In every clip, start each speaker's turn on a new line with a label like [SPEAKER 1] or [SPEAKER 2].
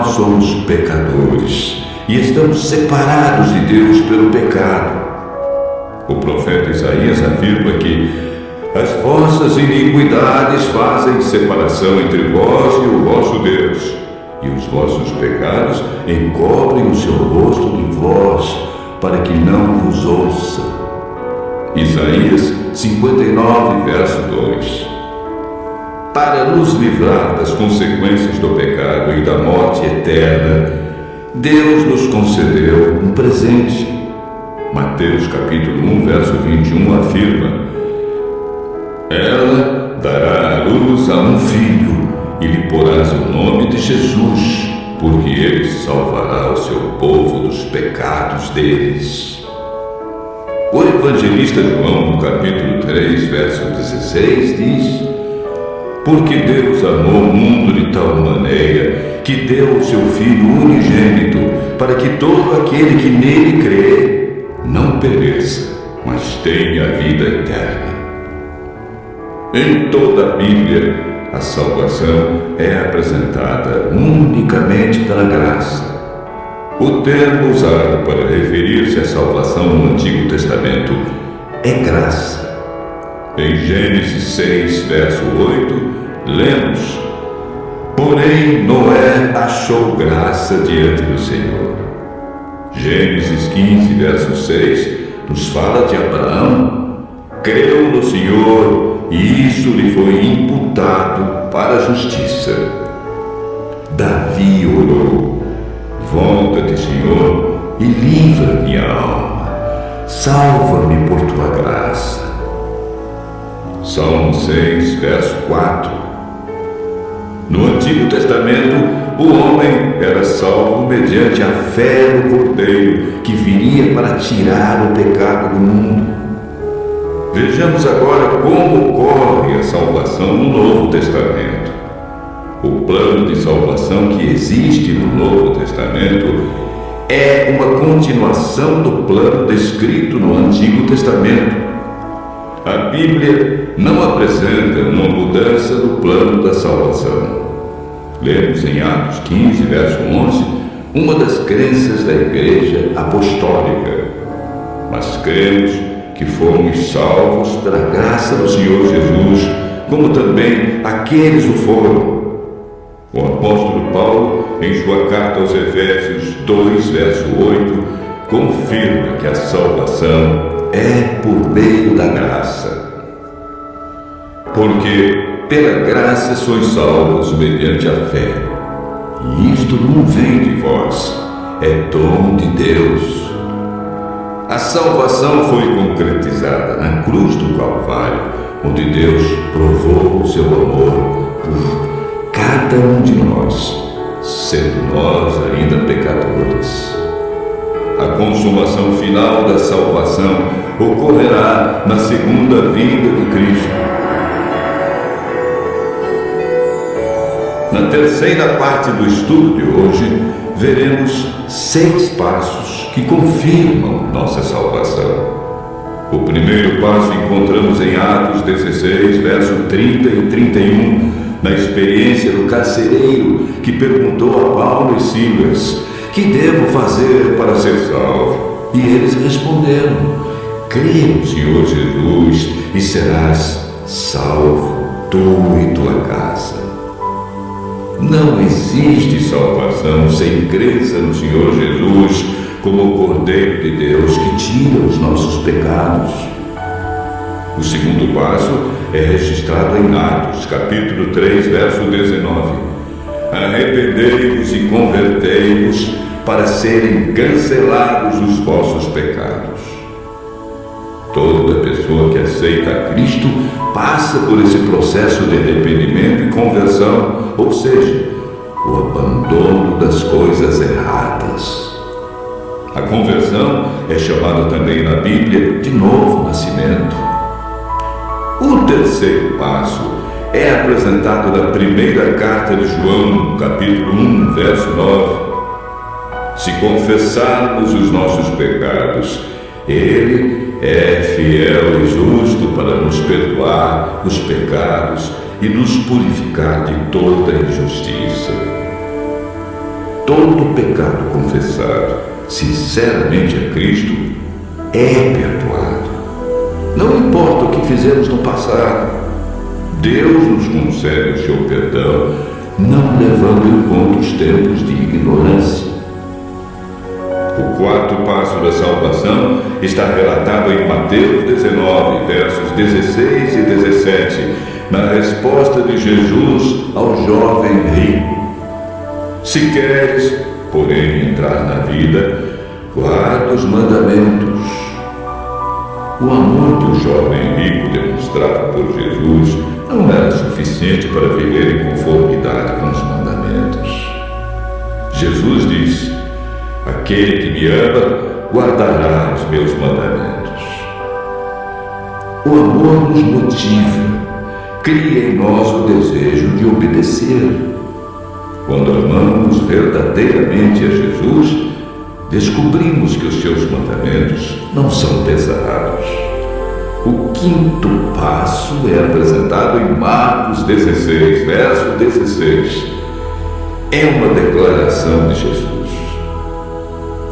[SPEAKER 1] nós somos pecadores e estamos separados de Deus pelo pecado. O profeta Isaías afirma que as vossas iniquidades fazem separação entre vós e o vosso Deus, e os vossos pecados encobrem o seu rosto de vós, para que não vos ouça. Isaías 59, verso 2. Para nos livrar das consequências do pecado e da morte eterna, Deus nos concedeu um presente. Mateus capítulo 1, verso 21 afirma: ela dará à luz a um filho, e lhe porás o nome de Jesus, porque ele salvará o seu povo dos pecados deles. O evangelista João, no capítulo 3, verso 16, diz: porque Deus amou o mundo de tal maneira que deu o seu Filho unigênito, para que todo aquele que nele crê não pereça, mas tenha a vida eterna. Em toda a Bíblia, a salvação é apresentada unicamente pela graça. O termo usado para referir-se à salvação no Antigo Testamento é graça. Em Gênesis 6, verso 8, lemos: porém Noé achou graça diante do Senhor. Gênesis 15, verso 6, nos fala de Abraão. Creu no Senhor e isso lhe foi imputado para a justiça. Davi orou: volta-te, Senhor, e livra minha alma. Salva-me por tua graça. Salmo 6, verso 4. No Antigo Testamento, o homem era salvo mediante a fé no Cordeiro, que viria para tirar o pecado do mundo. Vejamos agora como ocorre a salvação no Novo Testamento. O plano de salvação que existe no Novo Testamento é uma continuação do plano descrito no Antigo Testamento. A Bíblia não apresenta uma mudança do plano da salvação. Lemos em Atos 15, verso 11, uma das crenças da Igreja Apostólica. Mas cremos que fomos salvos pela graça do Senhor Jesus, como também aqueles o foram. O apóstolo Paulo, em sua carta aos Efésios 2, verso 8, confirma que a salvação é por meio da graça. Porque pela graça sois salvos mediante a fé. E isto não vem de vós, é dom de Deus. A salvação foi concretizada na cruz do Calvário, onde Deus provou o seu amor por cada um de nós, sendo nós ainda pecadores. A consumação final da salvação ocorrerá na segunda vinda de Cristo. Na terceira parte do estudo de hoje, veremos 6 passos que confirmam nossa salvação. O primeiro passo encontramos em Atos 16, verso 30 e 31, na experiência do carcereiro que perguntou a Paulo e Silas: que devo fazer para ser salvo? E eles responderam: crê no Senhor Jesus e serás salvo, tu e tua casa. Não existe salvação sem crença no Senhor Jesus como o Cordeiro de Deus que tira os nossos pecados. O segundo passo é registrado em Atos, capítulo 3, verso 19. Arrependei-vos e convertei-vos para serem cancelados os vossos pecados. Toda pessoa que aceita a Cristo passa por esse processo de arrependimento e conversão, ou seja, o abandono das coisas erradas. A conversão é chamada também na Bíblia de novo nascimento. O terceiro passo é apresentado na primeira carta de João, capítulo 1, verso 9. Se confessarmos os nossos pecados, Ele é fiel e justo para nos perdoar os pecados e nos purificar de toda injustiça. todo pecado confessado sinceramente a Cristo é perdoado. Não importa o que fizemos no passado, Deus nos concede o seu perdão, não levando em conta os tempos de ignorância. O quarto passo da salvação está relatado em Mateus 19, versos 16 e 17, na resposta de Jesus ao jovem rico. Se queres, porém, entrar na vida, guarda os mandamentos. O amor que o jovem rico demonstrava por Jesus não era suficiente para viver em conformidade com os mandamentos. Jesus disse: aquele que me ama guardará os meus mandamentos. O amor nos motiva, cria em nós o desejo de obedecer. Quando amamos verdadeiramente a Jesus, descobrimos que os seus mandamentos não são pesados. O quinto passo é apresentado em Marcos 16, verso 16. É uma declaração de Jesus.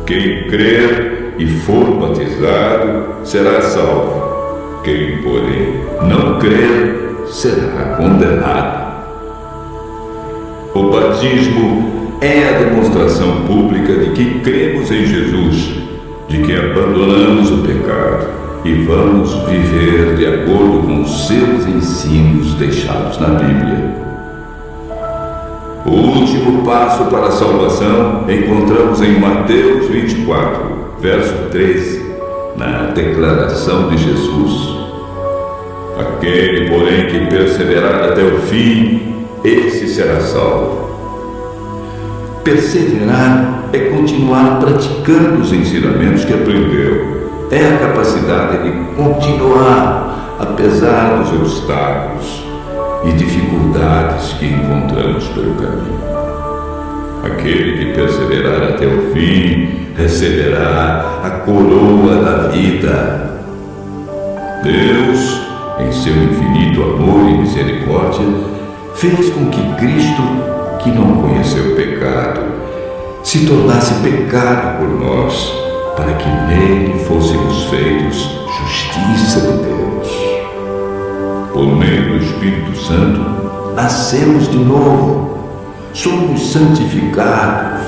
[SPEAKER 1] Quem crer e for batizado será salvo. Quem, porém, não crer será condenado. O batismo é a demonstração pública de que cremos em Jesus, de que abandonamos o pecado e vamos viver de acordo com os seus ensinos deixados na Bíblia. O último passo para a salvação encontramos em Mateus 24, verso 13, na declaração de Jesus. Aquele, porém, que perseverar até o fim, esse será salvo. Perseverar é continuar praticando os ensinamentos que aprendeu. É a capacidade de continuar, apesar dos obstáculos e dificuldades que encontramos pelo caminho. Aquele que perseverar até o fim receberá a coroa da vida. Deus, em seu infinito amor e misericórdia, fez com que Cristo, que não conheceu pecado, se tornasse pecado por nós, para que nele fôssemos feitos justiça de Deus. Por meio do Espírito Santo, nascemos de novo, somos santificados,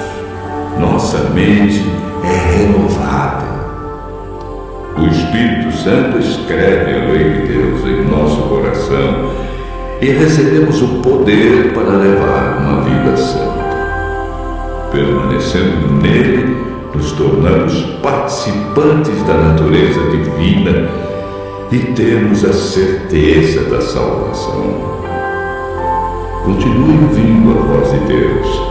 [SPEAKER 1] nossa mente é renovada. O Espírito Santo escreve a lei de Deus em nosso coração e recebemos o poder para levar uma vida santa. Permanecendo nele, nos tornamos participantes da natureza divina e temos a certeza da salvação. Continue ouvindo a voz de Deus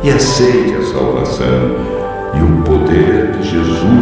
[SPEAKER 1] e aceite a salvação e o poder de Jesus